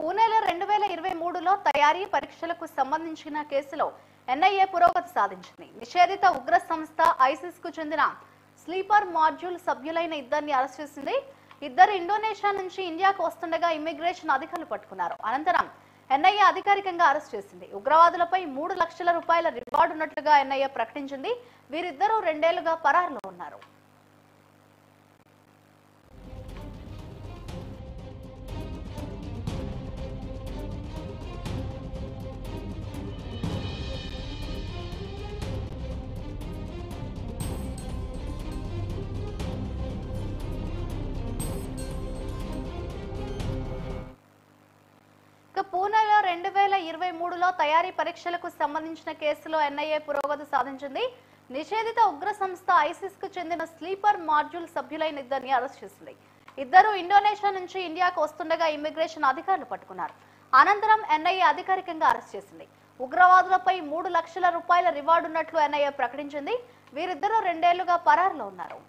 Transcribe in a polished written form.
పూణేలో 2023లో తయారీ పరీక్షలకు సంబంధించిన కేసులో ఎన్ఐఏ పురోగతి సాధించింది. నిషేధిత ఉగ్ర సంస్థ ఐసిస్ కు చెందిన స్లీపర్ మాడ్యూల్ సభ్యులైన ఇద్దరిని అరెస్ట్ చేసింది. ఇద్దరు ఇండోనేషియా నుంచి ఇండియాకు వస్తుండగా ఇమ్మిగ్రేషన్ అధికారులు పట్టుకున్నారు. అనంతరం ఎన్ఐఏ అధికారికంగా అరెస్ట్ చేసింది. ఉగ్రవాదులపై 3 లక్షల రూపాయల రివార్డు ఉన్నట్లుగా ఎన్ఐఏ ప్రకటించింది. వీరిద్దరూ 2 ఏళ్లుగా పరారులో ఉన్నారు. పూణేలో 2023లో తయారీ పరీక్షలకు సంబంధించిన కేసులో ఎన్ఐఏ పురోగతి సాధించింది. నిషేధిత ఉగ్ర సంస్థ ఐసిస్ కు చెందిన స్లీపర్ మాడ్యూల్ సభ్యులైన ఇద్దరిని అరెస్ట్ చేసింది. ఇద్దరు ఇండోనేషియా నుంచి ఇండియాకు వస్తుండగా ఇమ్మిగ్రేషన్ అధికారులు పట్టుకున్నారు. అనంతరం ఎన్ఐఏ అధికారికంగా అరెస్ట్ చేసింది. ఉగ్రవాదులపై 3 లక్షల రూపాయల రివార్డు ఉన్నట్లు ఎన్ఐఏ ప్రకటించింది. వీరిద్దరూ 2 ఏళ్లుగా పరారులో ఉన్నారు.